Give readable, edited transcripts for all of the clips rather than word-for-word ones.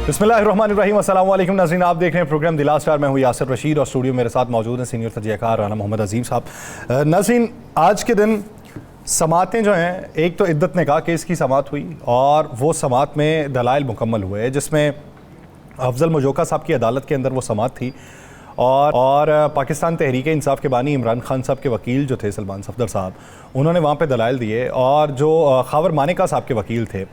बिस्मिल्लाहिर्रहमानिर्रहीम, अस्सलाम वालेकुम नाज़रीन, आप देख रहे हैं प्रोग्राम दिला स्टार। मैं हूँ यासिर रशीद और स्टूडियो मेरे साथ मौजूद हैं सीनियर तजज़ियाकार राना मोहम्मद अजीम साहब। नाज़रीन, आज के दिन समातें जो हैं, एक तो इद्दत निकाह केस की समात हुई और वो समात में दलाइल मुकम्मल हुए, जिसमें अफजल मजोका साहब की अदालत के अंदर वो समात थी और पाकिस्तान तहरीक इंसाफ के बानी इमरान खान साहब के वकील जो थे सलमान सफदर साहब, उन्होंने वहाँ पे दलाइल दिए और जो खावर मानेका साहब के वकील थे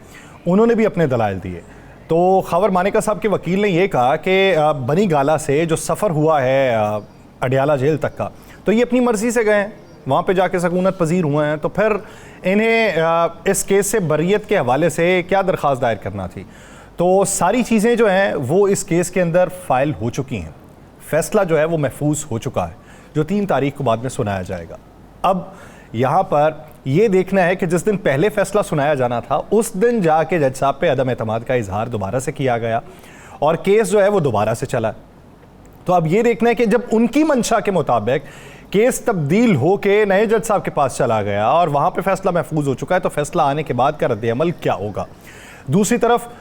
उन्होंने भी अपने दलाइल दिए। तो खावर मानेका साहब के वकील ने ये कहा कि बनी गाला से जो सफ़र हुआ है अडियाला जेल तक का, तो ये अपनी मर्ज़ी से गए हैं, वहाँ पे जाके सकूनत पजीर हुए हैं, तो फिर इन्हें इस केस से बरियत के हवाले से क्या दरख्वास्त दायर करना थी। तो सारी चीज़ें जो हैं वो इस केस के अंदर फ़ाइल हो चुकी हैं, फ़ैसला जो है वो महफूज हो चुका है, जो 3 तारीख को बाद में सुनाया जाएगा। अब यहाँ पर ये देखना है कि जिस दिन पहले फ़ैसला सुनाया जाना था उस दिन जाके जज साहब पे अदम एतमाद का इजहार दोबारा से किया गया और केस जो है वो दोबारा से चला। तो अब ये देखना है कि जब उनकी मंशा के मुताबिक केस तब्दील हो के नए जज साहब के पास चला गया और वहाँ पे फ़ैसला महफूज हो चुका है, तो फ़ैसला आने के बाद का रद्द-ए-अमल क्या होगा। दूसरी तरफ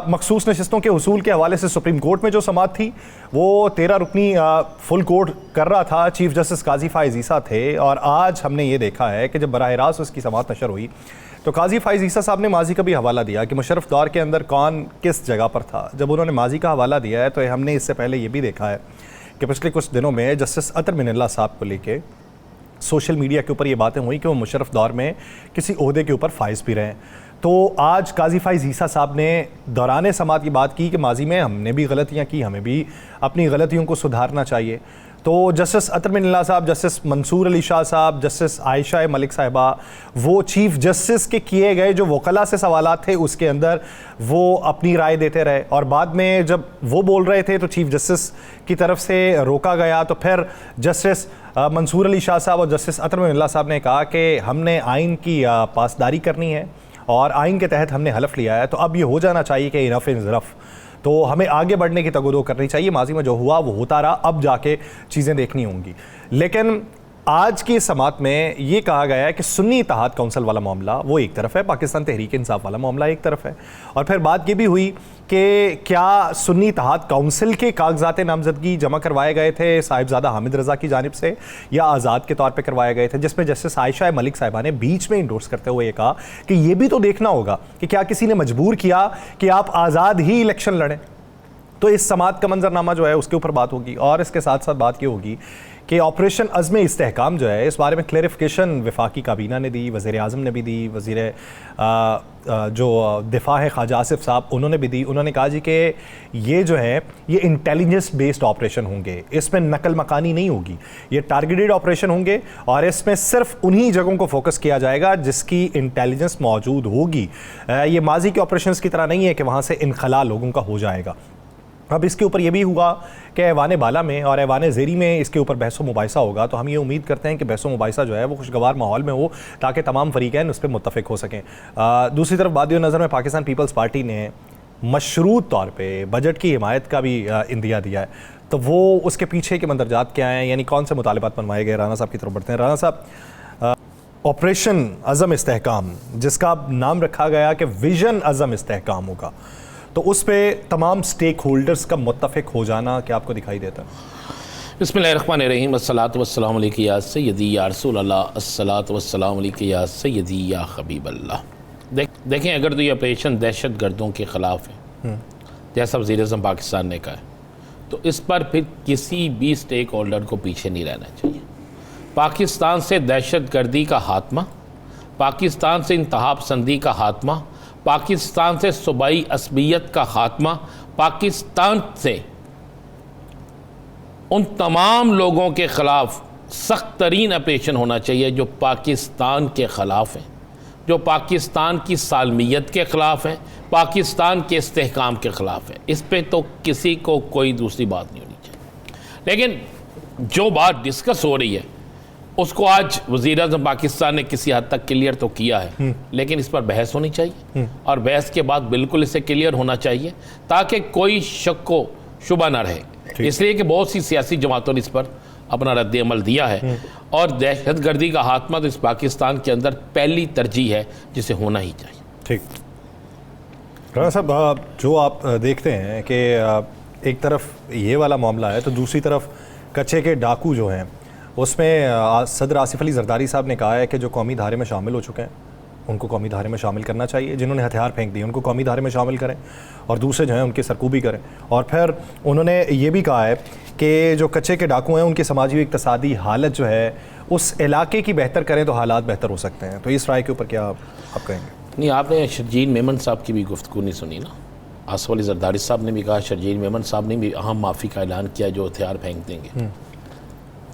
मखसूस नशिस्तों के हुसूल के हवाले से सुप्रीम कोर्ट में जो समात थी वो 13 रुकनी फुल कोर्ट कर रहा था, चीफ जस्टिस काजी फ़ाइज़ ईसा थे, और आज हमने ये देखा है कि जब बराह रास्त उसकी समात नशर हुई तो काजी फ़ाइज़ ईसा साहब ने माजी का भी हवाला दिया कि मुशर्रफ दौर के अंदर कौन किस जगह पर था। जब उन्होंने माजी का हवाला दिया है तो हमने इससे पहले ये भी देखा है कि पिछले कुछ दिनों में जस्टिस अतर मिनल्ला साहब को लेके सोशल मीडिया के ऊपर ये बातें हुई कि वो मुशर्रफ दौर में किसी ओहदे के ऊपर फाइज भी रहे हैं। तो आज काजी फ़ाइज़ ईसा साहब ने दौरान समात की बात की कि माजी में हमने भी गलतियाँ की, हमें भी अपनी गलतियों को सुधारना चाहिए। तो जस्टिस अतर मिनल्ला साहब, जस्टिस मंसूर अली शाह साहब, जस्टिस आयशा मलिक साहिबा, वो चीफ जस्टिस के किए गए जो वकला से सवालात थे उसके अंदर वो अपनी राय देते रहे, और बाद में जब वो बोल रहे थे तो चीफ जस्टिस की तरफ से रोका गया। तो फिर जस्टिस मंसूर अली शाह साहब और जस्टिस अतर मिनल्ला साहब ने कहा कि हमने आइन की पासदारी करनी है और आइन के तहत हमने हलफ लिया है, तो अब ये हो जाना चाहिए कि इनफ इज़ रफ, तो हमें आगे बढ़ने की तगदो करनी चाहिए। माजी में जो हुआ वो होता रहा, अब जाके चीज़ें देखनी होंगी। लेकिन आज की समात में ये कहा गया है कि सुन्नी इत्तेहाद काउंसिल वाला मामला वो एक तरफ है, पाकिस्तान तहरीक इंसाफ वाला मामला एक तरफ है, और फिर बात ये भी हुई कि क्या सुन्नी इत्तेहाद काउंसिल के कागजात नामजदगी जमा करवाए गए थे साहिबजादा हामिद रज़ा की जानिब से या आज़ाद के तौर पे करवाए गए थे, जिसमें जस्टिस आयशा मलिक साहिबा ने बीच में इंडोर्स करते हुए ये कहा कि ये भी तो देखना होगा कि क्या किसी ने मजबूर किया कि आप आज़ाद ही इलेक्शन लड़ें। तो इस समात का मंजरनामा जो है उसके ऊपर बात होगी, और इसके साथ साथ बात ये होगी कि ऑपरेशन अज़्म इस्तेहकाम जो है, इस बारे में क्लैरिफिकेशन वफाकी काबीना ने दी, वज़ीर आज़म ने भी दी, वज़ीर जो दिफा है ख्वाजा आसिफ साहब उन्होंने भी दी। उन्होंने कहा जी कि ये जो है ये इंटेलिजेंस बेस्ड ऑपरेशन होंगे, इसमें नकल मकानी नहीं होगी, ये टारगेटेड ऑपरेशन होंगे और इसमें सिर्फ उन्हीं जगहों को फोकस किया जाएगा जिसकी इंटेलिजेंस मौजूद होगी। ये माजी के ऑपरेशन की तरह नहीं है कि वहाँ से इनखला लोगों का हो जाएगा। अब इसके ऊपर यह भी हुआ कि ऐवान बाला में और ऐवान ज़ेरी में इसके ऊपर बहस मुबाहिसा होगा, तो हम ये उम्मीद करते हैं कि बहस मुबाहिसा जो है वो खुशगवार माहौल में हो ताकि तमाम फरीक़ैन उस पर मुत्तफ़िक हो सकें। दूसरी तरफ बाद नज़र में पाकिस्तान पीपल्स पार्टी ने मशरूत तौर पर बजट की हिमायत का भी इंदिया दिया है, तो वो उसके पीछे के मंदरजात क्या हैं, यानी कौन से मुतालिबात मनवाए गए। राना साहब की तरफ बढ़ते हैं। राना साहब, ऑपरेशन अज़्म इस्तेहकाम जिसका नाम रखा गया कि विजन अज़्म इस्तेहकाम होगा, तो उस पर तमाम स्टेक होल्डर्स का मुत्तफ़िक हो जाना क्या आपको दिखाई देता है? बिस्मिल्लाहिर्रहमानिर्रहीम, अस्सलातु वस्सलामु अलैका या सय्यदी या रसूल अल्लाह, अस्सलातु वस्सलामु अलैका या सय्यदी या हबीब अल्लाह। देखें, अगर तो ये ऑपरेशन दहशत गर्दों के ख़िलाफ़ है जैसा वज़ीर-ए-आज़म पाकिस्तान ने कहा है, तो इस पर फिर किसी भी स्टेक होल्डर को पीछे नहीं रहना चाहिए। पाकिस्तान से दहशत गर्दी का खात्मा, पाकिस्तान से इंतहा पसंदी का खात्मा, पाकिस्तान से सूबाई असबियत का खात्मा, पाकिस्तान से उन तमाम लोगों के ख़िलाफ़ सख्त तरीन ऑपरेशन होना चाहिए जो पाकिस्तान के ख़िलाफ़ हैं, जो पाकिस्तान की सालमियत के ख़िलाफ़ हैं, पाकिस्तान के इस्तेहकाम के ख़िलाफ़ है। इस पे तो किसी को कोई दूसरी बात नहीं होनी चाहिए। लेकिन जो बात डिस्कस हो रही है उसको आज वज़ीर-ए-आज़म पाकिस्तान ने किसी हद तक क्लियर तो किया है, लेकिन इस पर बहस होनी चाहिए और बहस के बाद बिल्कुल इसे क्लियर होना चाहिए ताकि कोई शक को शुबा ना रहे। इसलिए कि बहुत सी सियासी जमातों ने इस पर अपना रद्द अमल दिया है और दहशत गर्दी का खात्मा तो इस पाकिस्तान के अंदर पहली तरजीह है जिसे होना ही चाहिए। ठीक, राणा साहब, जो आप देखते हैं कि एक तरफ ये वाला मामला है तो दूसरी तरफ कच्चे के डाकू जो हैं उसमें सदर आसिफ अली जरदारी साहब ने कहा है कि जो कौमी धारे में शामिल हो चुके हैं उनको कौमी धारे में शामिल करना चाहिए, जिन्होंने हथियार फेंक दिए उनको कौमी धारे में शामिल करें और दूसरे जो हैं उनकी सरकूबी करें। और फिर उन्होंने ये भी कहा है कि जो कच्चे के डाकू हैं उनकी समाजी और इक़्तिसादी हालत जो है उस इलाके की बेहतर करें तो हालात बेहतर हो सकते हैं। तो इस राय के ऊपर क्या आप कहेंगे? नहीं, आपने शर्जील मेमन साहब की भी गुफ्तगू नहीं सुनी ना। आसिफ अली जरदारी साहब ने भी कहा, शर्जील मेमन साहब ने भी अहम माफ़ी का ऐलान किया जो हथियार फेंक देंगे।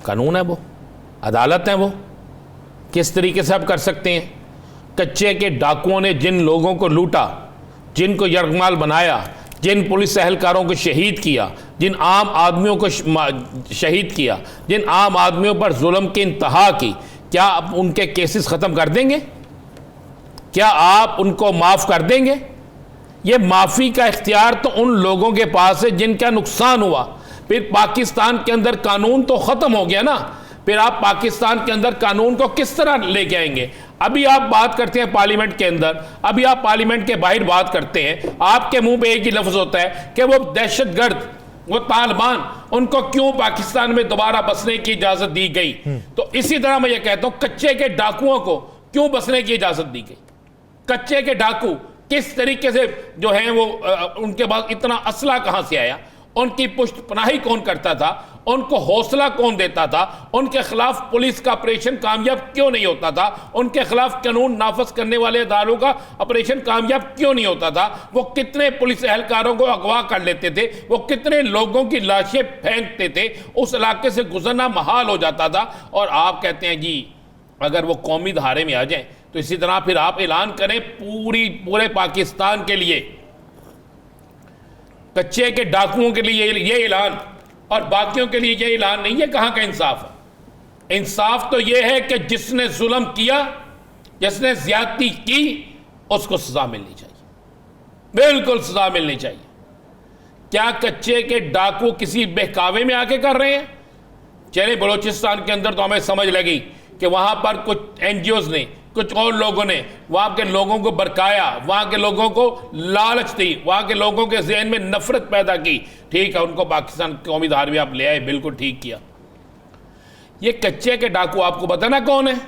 कानून है वो, अदालत है वो, किस तरीके से आप कर सकते हैं? कच्चे के डाकुओं ने जिन लोगों को लूटा, जिनको यरगमाल बनाया, जिन पुलिस एहलकारों को शहीद किया, जिन आम आदमियों को शहीद किया, जिन आम आदमियों पर जुल्म की इंतहा की, क्या आप उनके केसेस ख़त्म कर देंगे? क्या आप उनको माफ़ कर देंगे? ये माफ़ी का इख्तियार तो उन लोगों के पास है जिनका नुकसान हुआ। फिर पाकिस्तान के अंदर कानून तो ख़त्म हो गया ना, फिर आप पाकिस्तान के अंदर कानून को किस तरह लेके आएंगे? अभी आप बात करते हैं पार्लियामेंट के अंदर, अभी आप पार्लियामेंट के बाहर बात करते हैं, आपके मुंह पे एक ही लफ्ज़ होता है कि वो दहशतगर्द, वो तालिबान, उनको क्यों पाकिस्तान में दोबारा बसने की इजाज़त दी गई? तो इसी तरह मैं ये कहता हूँ, कच्चे के डाकुओं को क्यों बसने की इजाज़त दी गई? कच्चे के डाकू किस तरीके से जो हैं वो उनके पास इतना असला कहाँ से आया? उनकी पुष्टपनाही कौन करता था? उनको हौसला कौन देता था? उनके खिलाफ पुलिस का ऑपरेशन कामयाब क्यों नहीं होता था? उनके खिलाफ कानून नाफज करने वाले इदारों का ऑपरेशन कामयाब क्यों नहीं होता था? वो कितने पुलिस एहलकारों को अगवा कर लेते थे? वो कितने लोगों की लाशें फेंकते थे? उस इलाके से गुजरना महाल हो जाता था। और आप कहते हैं जी अगर वो कौमी धारे में आ जाए तो इसी तरह फिर आप ऐलान करें पूरे पाकिस्तान के लिए, कच्चे के डाकुओं के लिए ये ऐलान और बाकियों के लिए ये ऐलान नहीं है। कहां का इंसाफ है? इंसाफ तो ये है कि जिसने जुल्म किया, जिसने ज्यादती की, उसको सजा मिलनी चाहिए, बिल्कुल सजा मिलनी चाहिए। क्या कच्चे के डाकू किसी बहकावे में आके कर रहे हैं? चले बलूचिस्तान के अंदर तो हमें समझ लगी कि वहां पर कुछ एनजीओज ने, कुछ और लोगों ने वहां के लोगों को बरकाया, वहां के लोगों को लालच दी, वहां के लोगों के जहन में नफरत पैदा की। ठीक है, उनको पाकिस्तान कौमी धार में आप ले आए, बिल्कुल ठीक किया। ये कच्चे के डाकू आपको पता ना कौन है?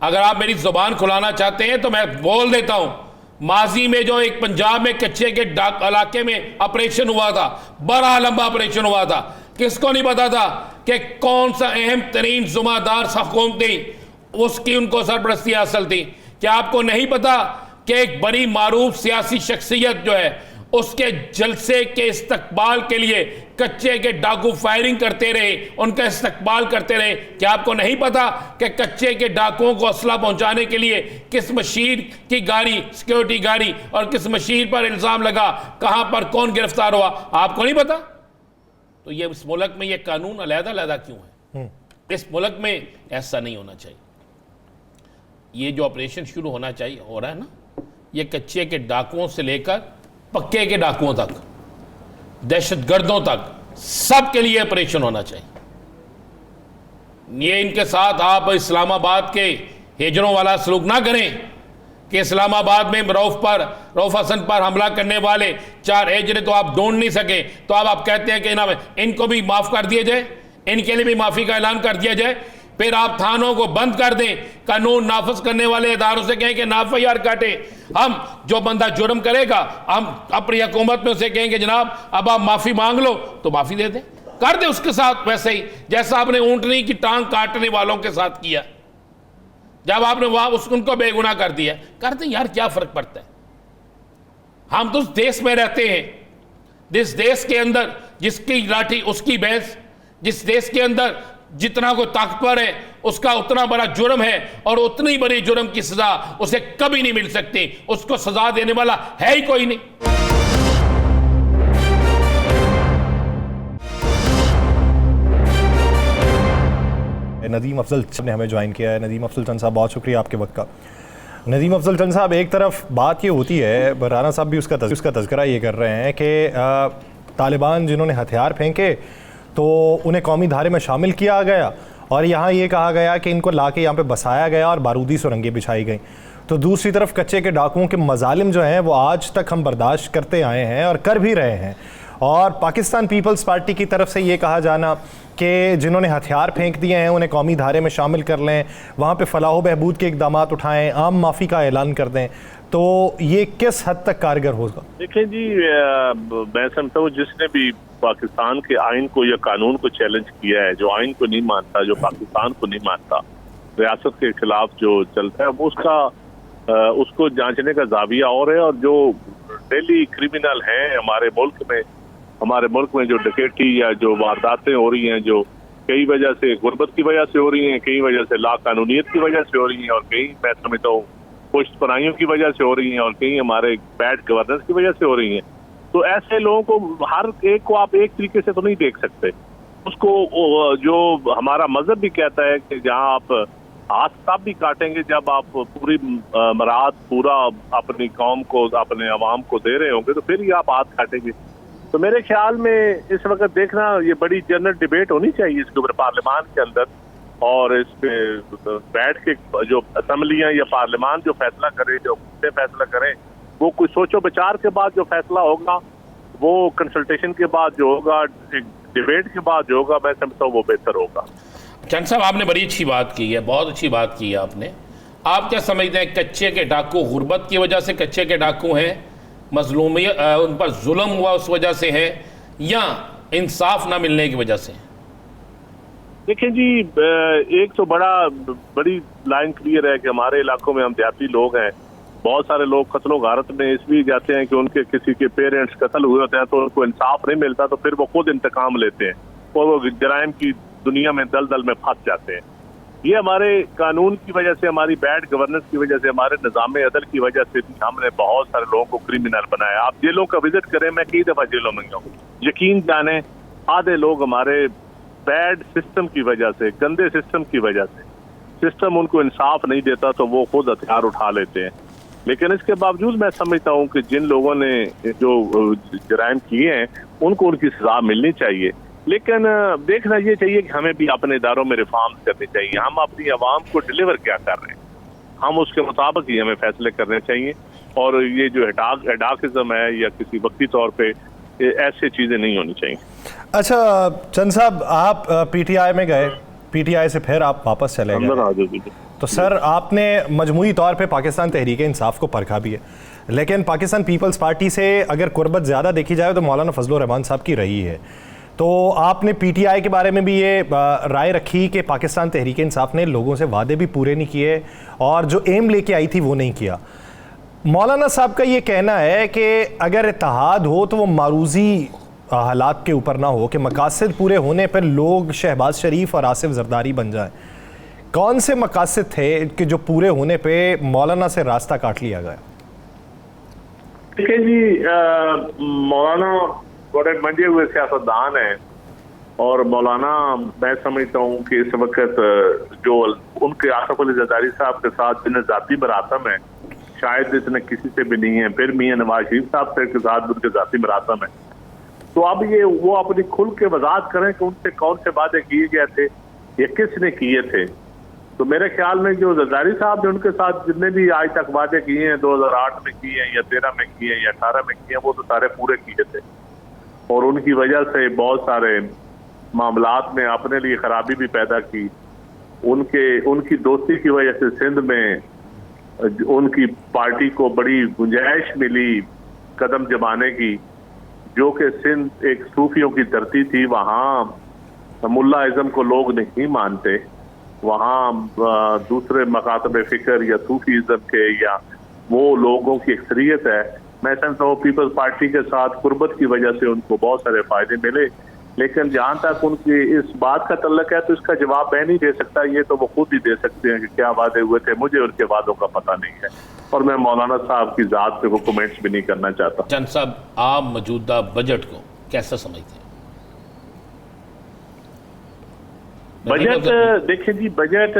अगर आप मेरी जुबान खुलाना चाहते हैं तो मैं बोल देता हूं। माजी में जो एक पंजाब में कच्चे के डाक इलाके में ऑपरेशन हुआ था, बड़ा लंबा ऑपरेशन हुआ था, किसको नहीं पता था कि कौन सा अहम तरीन जुम्मेदार हुकूमत थी, उसकी उनको सरपरस्ती हासिल थी? क्या आपको नहीं पता कि एक बड़ी मारूफ सियासी शख्सियत जो है उसके जलसे के इस्तकबाल के लिए कच्चे के डाकू फायरिंग करते रहे, उनका इस्तकबाल करते रहे? क्या आपको नहीं पता कि कच्चे के डाकुओं को असला पहुंचाने के लिए किस मशीर की गाड़ी, सिक्योरिटी गाड़ी, और किस मशीर पर इल्ज़ाम लगा, कहां पर कौन गिरफ्तार हुआ? आपको नहीं पता? तो ये इस मुल्क में ये कानून अलहदा क्यों है? इस मुल्क में ऐसा नहीं होना चाहिए। ये जो ऑपरेशन शुरू होना चाहिए, हो रहा है ना, ये कच्चे के डाकुओं से लेकर पक्के के डाकुओं तक, दहशतगर्दों तक, सब के लिए ऑपरेशन होना चाहिए। ये इनके साथ आप इस्लामाबाद के हिजरों वाला सलूक ना करें कि इस्लामाबाद में रऊफ हसन पर हमला करने वाले 4 हिजरे तो आप ढूंढ नहीं सके, तो आप कहते हैं कि ना इनको भी माफ कर दिया जाए, इनके लिए भी माफी का ऐलान कर दिया जाए। फिर आप थानों को बंद कर दें, कानून नाफज करने वाले इदारों से कहें कि नाफियार काटे। हम जो बंदा जुर्म करेगा हम अपनी हुकूमत में उसे कहेंगे जनाब अब आप माफी मांग लो, तो माफी दे दें, कर दे उसके साथ वैसे ही जैसा आपने ऊंटनी की टांग काटने वालों के साथ किया, जब आपने वहां उनको बेगुनाह कर दिया, कर दें यार, क्या फर्क पड़ता है? हम तो उस देश में रहते हैं, जिस देश के अंदर जिसकी लाठी उसकी भैंस, जिस देश के अंदर जितना कोई ताकतवर है उसका उतना बड़ा जुर्म है और उतनी बड़ी जुर्म की सजा उसे कभी नहीं मिल सकती, उसको सजा देने वाला है ही कोई नहीं। नदीम अफजल ने हमें ज्वाइन किया है। नदीम अफजल चंद साहब, बहुत शुक्रिया आपके वक्त का। नदीम अफजल चंद साहब, एक तरफ बात ये होती है, राना साहब भी उसका तज़किरा ये कर रहे हैं कि तालिबान जिन्होंने हथियार फेंके तो उन्हें कौमी धारे में शामिल किया गया, और यहाँ ये कहा गया कि इनको ला के यहाँ पे बसाया गया और बारूदी सुरंगें बिछाई गई। तो दूसरी तरफ कच्चे के डाकुओं के मजालिम जो हैं वो आज तक हम बर्दाश्त करते आए हैं और कर भी रहे हैं। और पाकिस्तान पीपल्स पार्टी की तरफ से ये कहा जाना कि जिन्होंने हथियार फेंक दिए हैं उन्हें कौमी धारे में शामिल कर लें, वहाँ पे फलाह बहबूद के इकदाम उठाएं, आम माफ़ी का ऐलान कर दें, तो ये किस हद तक कारगर होगा? देखिए जी, मैं समझता हूँ जिसने भी पाकिस्तान के आइन को या कानून को चैलेंज किया है, जो आइन को नहीं मानता, जो पाकिस्तान को नहीं मानता, रियासत के खिलाफ जो चलता है, वो उसको जांचने का जाविया और है। और जो डेली क्रिमिनल हैं हमारे मुल्क में जो डकैती या जो वारदातें हो रही हैं, जो कई वजह से गुर्बत की वजह से हो रही हैं, कई वजह से लाकानूनियत की वजह से हो रही हैं, और कई मैं समझता हूँ पुश्त पनाहियों की वजह से हो रही हैं, और कई हमारे बैड गवर्नेंस की वजह से हो रही हैं। तो ऐसे लोगों को हर एक को आप एक तरीके से तो नहीं देख सकते। उसको जो हमारा मजहब भी कहता है कि जहाँ आप हाथ तब भी काटेंगे जब आप पूरी मराद पूरा अपनी कौम को, अपने अवाम को दे रहे होंगे, तो फिर ही आप हाथ काटेंगे। तो मेरे ख्याल में इस वक्त देखना ये बड़ी जनरल डिबेट होनी चाहिए इसके ऊपर पार्लियामान के अंदर, और इस पे बैठ के जो असम्बलियां या पार्लियामान जो फैसला करे, जो फैसला करें, वो कुछ सोचो विचार के बाद जो फैसला होगा, वो कंसल्टेशन के बाद जो होगा, एक डिबेट के बाद जो होगा, मैं समझता हूँ वो बेहतर होगा। चंद साहब, आपने बड़ी अच्छी बात की है, बहुत अच्छी बात की है आपने। आप क्या समझते हैं, कच्चे के डाकू गुर्बत की वजह से कच्चे के डाकू हैं, मजलूमियत उन पर जुल्म हुआ उस वजह से है, या इंसाफ ना मिलने की वजह से? देखिए जी, एक तो बड़ी लाइन क्लियर है कि हमारे इलाकों में हम देहाती लोग हैं, बहुत सारे लोग कत्लो गारत में इसलिए जाते हैं कि उनके किसी के पेरेंट्स कत्ल हुए होते हैं, तो उनको इंसाफ नहीं मिलता, तो फिर वो खुद इंतकाम लेते हैं और वो जराइम की दुनिया में दलदल में फंस जाते हैं। ये हमारे कानून की वजह से, हमारी बैड गवर्नेंस की वजह से, हमारे निज़ाम अदल की वजह से भी हमने बहुत सारे लोगों को क्रिमिनल बनाया। आप जेलों का विजिट करें, मैं कई दफा जेलों में गया हूँ, यकीन जाने आधे लोग हमारे बैड सिस्टम की वजह से, गंदे सिस्टम की वजह से, सिस्टम उनको इंसाफ नहीं देता तो वो खुद हथियार उठा लेते हैं। लेकिन इसके बावजूद मैं समझता हूँ कि जिन लोगों ने जो जराइम किए हैं उनको उनकी सजा मिलनी चाहिए। लेकिन देखना ये चाहिए कि हमें भी अपने इदारों में रिफॉर्म्स करनी चाहिए। हम अपनी आवाम को डिलीवर क्या कर रहे हैं, हम उसके मुताबिक ही हमें फैसले करने चाहिए। और ये जो हेडाकिज्म है या किसी वक्ती तौर पे, ऐसी चीज़ें नहीं होनी चाहिए। अच्छा चंद साहब, आप पीटीआई में गए, पीटीआई से फिर आप वापस चले गए, तो सर आपने मजमूई तौर पे पाकिस्तान तहरीक इंसाफ को परखा भी है, लेकिन पाकिस्तान पीपल्स पार्टी से अगर कुर्बत ज़्यादा देखी जाए तो मौलाना फजल रहमान साहब की रही है। तो आपने पीटीआई के बारे में भी ये राय रखी कि पाकिस्तान तहरीक इंसाफ ने लोगों से वादे भी पूरे नहीं किए और जो एम लेके आई थी वो नहीं किया। मौलाना साहब का ये कहना है कि अगर इत्तेहाद हो तो वो मारूजी हालात के ऊपर ना हो, कि मकासद पूरे होने पर लोग शहबाज शरीफ और आसिफ जरदारी बन जाएं। कौन से मकासद थे कि जो पूरे होने पे मौलाना से रास्ता काट लिया गया? देखिए जी, मौलाना बड़े मंजे हुए सियासतदान हैं, और मौलाना मैं समझता हूँ कि इस वक्त जो उनके आसिफ अली जरदारी साहब के साथ जिन्हें जाती मरातम है, शायद इतने किसी से भी नहीं है। फिर मियां नवाज शरीफ साहब के साथ भी उनके जाती मरातम है। तो अब ये वो अपनी खुल के वजाहत करें कि उनसे कौन से वादे किए गए थे या किसने किए थे। तो मेरे ख्याल में जो जरदारी साहब ने उनके साथ जितने भी आज तक वादे किए हैं, 2008 में किए हैं या 13 में किए हैं या 18 में किए हैं, वो तो सारे पूरे किए थे। और उनकी वजह से बहुत सारे मामलात में अपने लिए खराबी भी पैदा की। उनकी दोस्ती की वजह से सिंध में उनकी पार्टी को बड़ी गुंजाइश मिली कदम जमाने की, जो कि सिंध एक सूफियों की धरती थी। वहाँ मुल्ला इज़्म को लोग नहीं मानते, वहाँ दूसरे मकातब फ़िक्र या सूफी इज़्म के या वो लोगों की अक्सरियत है। मैं समझता हूँ पीपल्स पार्टी के साथ कुर्बत की वजह से उनको बहुत सारे फायदे मिले। लेकिन जहाँ तक उनकी इस बात का तल्लक है तो इसका जवाब मैं नहीं दे सकता, ये तो वो खुद ही दे सकते हैं कि क्या वादे हुए थे। मुझे उनके वादों का पता नहीं है और मैं मौलाना साहब की ज़ात पे वो कमेंट्स भी नहीं करना चाहता। चंद साहब, आप मौजूदा बजट को कैसा समझते हैं? बजट देखिए जी, बजट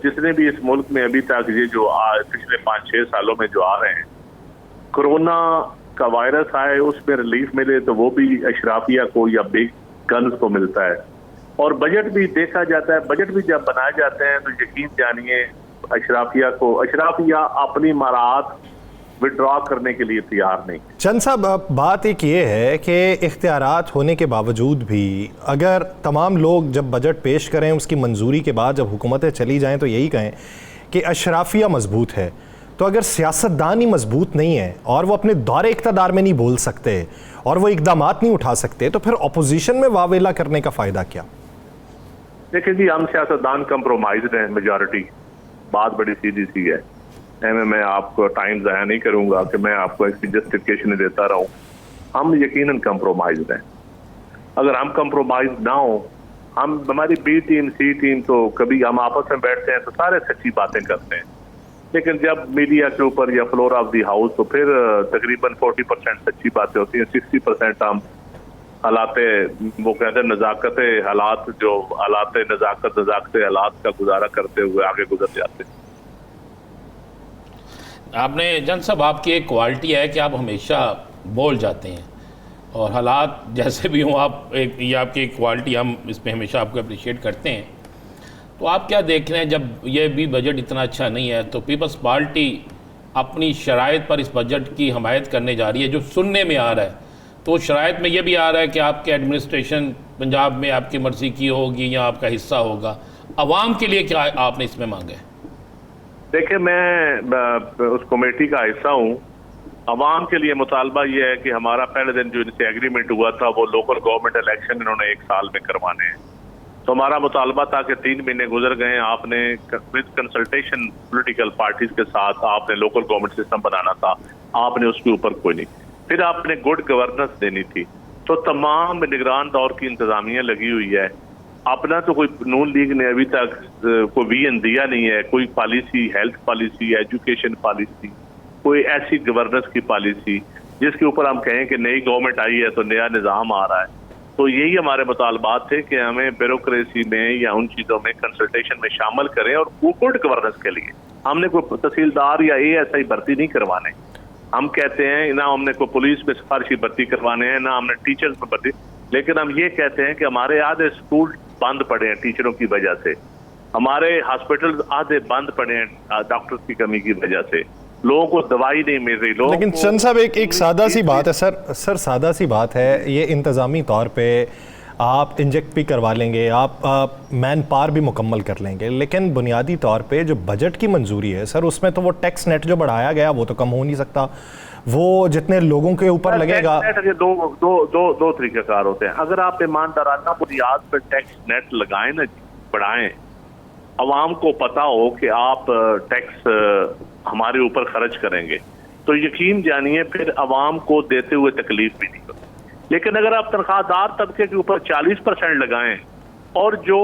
जितने भी इस मुल्क में अभी तक ये जो पिछले 5-6 सालों में जो आ रहे हैं, कोरोना का वायरस आए उसमें रिलीफ मिले तो वो भी अशराफिया को या बिग गन्स को मिलता है। और बजट भी देखा जाता है, बजट भी जब बनाए जाते हैं तो यकीन जानिए अशराफिया अपनी मराहत विड्रॉ करने के लिए तैयार नहीं। चंद साहब, बात एक ये है कि इख्तियारात होने के बावजूद भी अगर तमाम लोग जब बजट पेश करें उसकी मंजूरी के बाद जब हुकूमतें चली जाएं तो यही कहें कि अशराफिया मजबूत है, तो अगर सियासतदान ही मजबूत नहीं है और वो अपने दौरे इक़्तिदार में नहीं बोल सकते और वो इक़दामात नहीं उठा सकते, तो फिर अपोजिशन में वावेला करने का फ़ायदा क्या? देखिए जी, हम सियासतदान कंप्रोमाइज हैं, मेजॉरिटी। बात बड़ी सीधी सी है, मैं आपको टाइम ज़ाया नहीं करूंगा कि मैं आपको इसकी जस्टिफिकेशन देता रहूं। हम यकीनन कंप्रोमाइज हैं। अगर हम कंप्रोमाइज ना हो, हमारी बी टीम सी टीम तो कभी हम आपस में बैठते हैं तो सारे सच्ची बातें करते हैं, लेकिन जब मीडिया के ऊपर या फ्लोर ऑफ दी हाउस तो फिर तकरीबन 40% सच्ची बातें होती हैं, 60% हम हालात, वो कहते हैं नजाकत हालात, जो हालात नजाकत हालात का गुजारा करते हुए आगे गुजर जाते हैं। आपने जन साहब, आपकी एक क्वालिटी है कि आप हमेशा बोल जाते हैं और हालात जैसे भी हों आप ये आपकी एक क्वालिटी, हम इस पर हमेशा आपको अप्रिशिएट करते हैं। तो आप क्या देख रहे हैं, जब ये भी बजट इतना अच्छा नहीं है तो पीपल्स पार्टी अपनी शराइत पर इस बजट की हमायत करने जा रही है, जो सुनने में आ रहा है, तो शराइत में ये भी आ रहा है कि आपके एडमिनिस्ट्रेशन पंजाब में आपकी मर्जी की होगी या आपका हिस्सा होगा। अवाम के लिए क्या आपने इसमें मांगा है? देखिए, मैं उस कमेटी का हिस्सा हूँ। अवाम के लिए मुतालबा ये है कि हमारा पहले दिन जो इनसे एग्रीमेंट हुआ था वो लोकल गवर्नमेंट इलेक्शन इन्होंने 1 साल में करवाने हैं। तो हमारा मुतालबा था कि 3 महीने गुजर गए, आपने विद कंसल्टेशन पॉलिटिकल पार्टीज के साथ आपने लोकल गवर्नमेंट सिस्टम बनाना था, आपने उसके ऊपर कोई नहीं। फिर आपने गुड गवर्नेंस देनी थी, तो तमाम निगरान दौर की इंतजामिया लगी हुई है। अपना तो कोई नून लीग ने अभी तक कोई विजन दिया नहीं है, कोई policy, health policy, education policy, कोई ऐसी गवर्नेंस की पॉलिसी जिसके ऊपर हम कहें कि नई गवर्नमेंट आई है तो नया निज़ाम आ रहा है। तो यही हमारे मुतालबात थे कि हमें ब्यूरोक्रेसी में या उन चीज़ों में कंसल्टेशन में शामिल करें, और गुड गवर्नेंस के लिए हमने कोई तहसीलदार या ASI भर्ती नहीं करवाने। हम कहते हैं ना हमने कोई पुलिस में सिफारिशी भर्ती करवाने हैं, ना हमने टीचर्स में भर्ती, लेकिन हम ये कहते हैं कि हमारे आधे स्कूल बंद पड़े हैं टीचरों की वजह से, हमारे हॉस्पिटल आधे बंद पड़े हैं डॉक्टर्स की कमी की वजह से, लोगों को दवाई नहीं मिल रही। लोगों लेकिन चंद साहब, एक सादा सी बात है सर सादा सी बात है, ये इंतज़ामी तौर पे आप इंजेक्ट भी करवा लेंगे, आप मैन पावर भी मुकम्मल कर लेंगे, लेकिन बुनियादी तौर पे जो बजट की मंजूरी है सर, उसमें तो वो टैक्स नेट जो बढ़ाया गया वो तो कम हो नहीं सकता, वो जितने लोगों के ऊपर लगेगा। दो तरीक़ेकार होते हैं। अगर आप ईमानदाराना बुनियाद पर टैक्स नेट लगाएं ना, बढ़ाएं, अवाम को पता हो कि आप टैक्स हमारे ऊपर खर्च करेंगे, तो यकीन जानिए फिर अवाम को देते हुए तकलीफ भी नहीं होती। लेकिन अगर आप तनख्वाहदार तबके के ऊपर 40% लगाएं और जो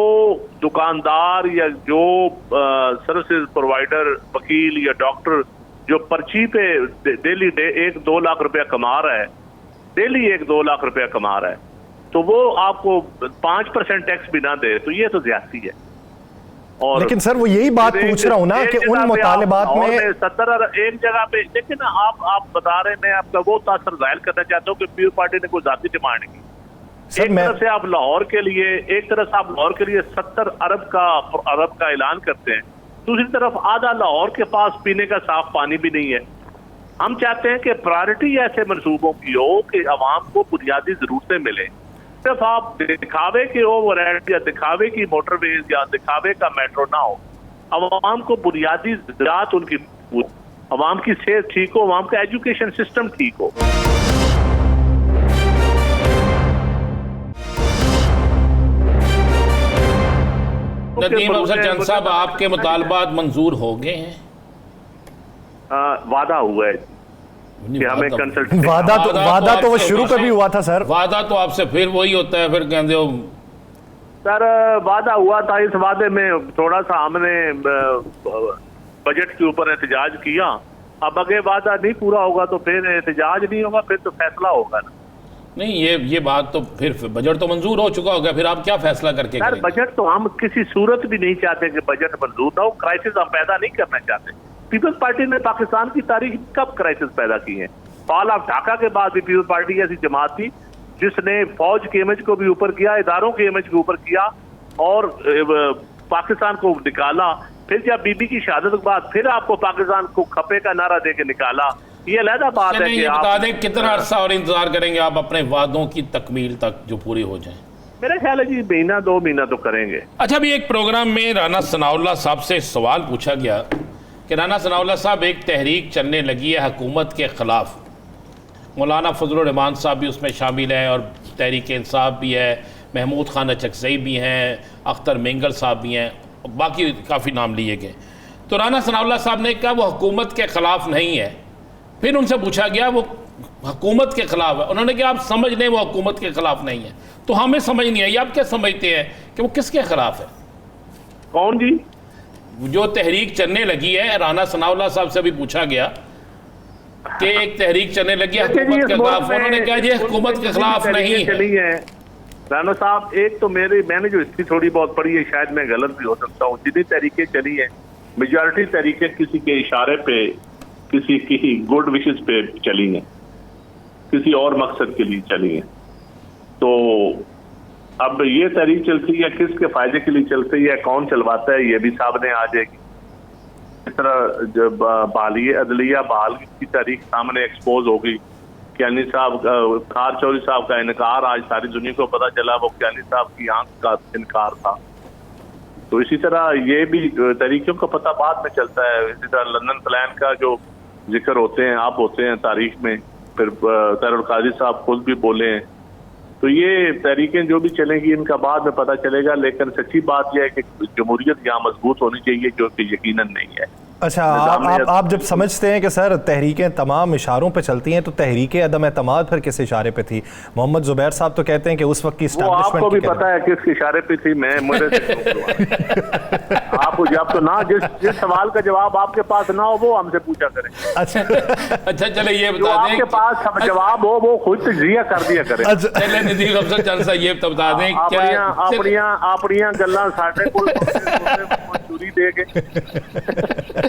दुकानदार या जो सर्विसेज प्रोवाइडर, वकील या डॉक्टर जो पर्ची पे डेली 1-2 लाख रुपया कमा रहा है, डेली 1-2 लाख रुपया कमा रहा है, तो वो आपको 5% टैक्स भी ना दे, तो ये तो ज्यादती है। और लेकिन सर वो यही बात पूछ रहा हूं ना कि उन मुतालिबात में 70 एक जगह पे, लेकिन आप बता रहे हैं, मैं आपका वो तासर जाहिर करना चाहता हूँ कि पीपल्स पार्टी ने कोई जाती डिमांड की। एक तरफ से आप लाहौर के लिए 70 अरब का ऐलान करते हैं, दूसरी तरफ आधा लाहौर के पास पीने का साफ पानी भी नहीं है। हम चाहते हैं कि प्रायोरिटी ऐसे मंसूबों की हो कि अवाम को बुनियादी जरूरतें मिले। सिर्फ आप दिखावे के ओवरहेड या दिखावे की मोटरवेज या दिखावे का मेट्रो ना हो, अवाम को बुनियादी ज़रूरत उनकी, अवाम की सेहत ठीक हो, अवाम का एजुकेशन सिस्टम ठीक हो। नदीम अफजल चंद साहब, आपके मुतालबात मंजूर हो गए हैं? वादा हुआ है कि हमें कंसल्ट, वादा तो वो शुरू कभी हुआ था सर। वादा तो आपसे फिर वही होता है, फिर कहते हो सर वादा हुआ था। इस वादे में थोड़ा सा हमने बजट के ऊपर एहतजाज किया। अब अगर वादा नहीं पूरा होगा तो फिर एहतजाज नहीं होगा, फिर तो फैसला होगा ना। नहीं, ये बात तो फिर बजट तो मंजूर हो चुका होगा, फिर आप क्या फैसला करके सर बजट तो हम किसी सूरत भी नहीं चाहते कि बजट मंजूर ना हो। क्राइसिस हम पैदा नहीं करना चाहते। पीपल्स पार्टी ने पाकिस्तान की तारीख कब क्राइसिस पैदा की है? फॉल ऑफ ढाका के बाद भी पीपल्स पार्टी ऐसी जमात थी जिसने फौज के इमेज को भी ऊपर किया, इदारों के इमेज के ऊपर किया, और पाकिस्तान को निकाला, फिर जब बीबी की शहादत के बाद फिर आपको पाकिस्तान को खपे का नारा दे के निकाला, ये अलग बात है कि ये आप बता दें कितना अरसा और इंतजार करेंगे आप अपने वादों की तकमील तक जो पूरी हो जाए? मेरा ख्याल है जी महीना 2 महीना तो करेंगे। अच्छा, अभी एक प्रोग्राम में राना सनाउल्लाह साहब से सवाल पूछा गया कि राना सनाउल्लाह साहब, एक तहरीक चलने लगी है हुकूमत के ख़िलाफ़, मौलाना फजलुर रहमान साहब भी उसमें शामिल हैं और तहरीक इंसाफ भी है, महमूद खान अचकज़ई भी हैं, अख्तर मेंगल साहब भी हैं, बाकी काफ़ी नाम लिए गए। तो राना सनाउल्लाह साहब ने कहा वो हुकूमत के ख़िलाफ़ नहीं है। फिर उनसे पूछा गया वो हुकूमत के ख़िलाफ़ है, उन्होंने कहा आप समझ लें वो हुकूमत के ख़िलाफ़ नहीं है। तो हमें समझ नहीं आई, आप क्या समझते हैं कि वो किसके ख़िलाफ़ है? कौन जी? जो तहरीक चलने लगी है, राना सनाउल्लाह साहब से भी पूछा गया कि एक तहरीक चलने लगी है हुकूमत के खिलाफ, उन्होंने कहा ये हुकूमत के खिलाफ नहीं है। राना साहब, एक तो मैंने जो हिस्ट्री थोड़ी बहुत पढ़ी है, शायद मैं गलत भी हो सकता हूँ, जितनी तहरीकें चली हैं मेजॉरिटी तहरीकें किसी के इशारे पे, किसी की गुड विशेस पे चली हैं, किसी और मकसद के लिए चली हैं। तो अब ये तहरीक चलती है किसके फायदे के लिए चलती है, कौन चलवाता है, ये भी सामने आ जाएगी। इस तरह जब बालिए अदलिया बहाल की तारीख सामने एक्सपोज होगी, क्यानी साहब खार चौधरी साहब का इनकार आज सारी दुनिया को पता चला, वो क्यानी साहब की आंख का इनकार था। तो इसी तरह ये भी तरीकों का पता बाद में चलता है। इसी तरह लंदन प्लान का जो जिक्र होते हैं, आप होते हैं तारीख में, फिर तहरुल काजी साहब खुद भी बोले हैं। तो ये तहरीकें जो भी चलेंगी इनका बाद में पता चलेगा, लेकिन सच्ची बात यह है कि जमहूरियत यहाँ मजबूत होनी चाहिए, जो कि यकीनन नहीं है। अच्छा, आप जब समझते हैं कि सर तहरीकें तमाम इशारों पे चलती हैं, तो तहरीक अदम एतमाद फिर किस इशारे पे थी? मोहम्मद जुबैर साहब तो कहते हैं कि उस वक्त की एस्टैब्लिशमेंट, आपको भी पता है किस इशारे पे थी। मैं मुझे आपको जब तो ना जिस सवाल का जवाब आपके पास ना हो वो हमसे पूछा करें। अच्छा चले ये बता दें, आपके पास जवाब हो वो खुद तजिया कर दिया करें। चले नज़ीर अफजल चंद साहब ये बता दें क्या अपनियां गल्लां साडे कोल मंजूरी दे के।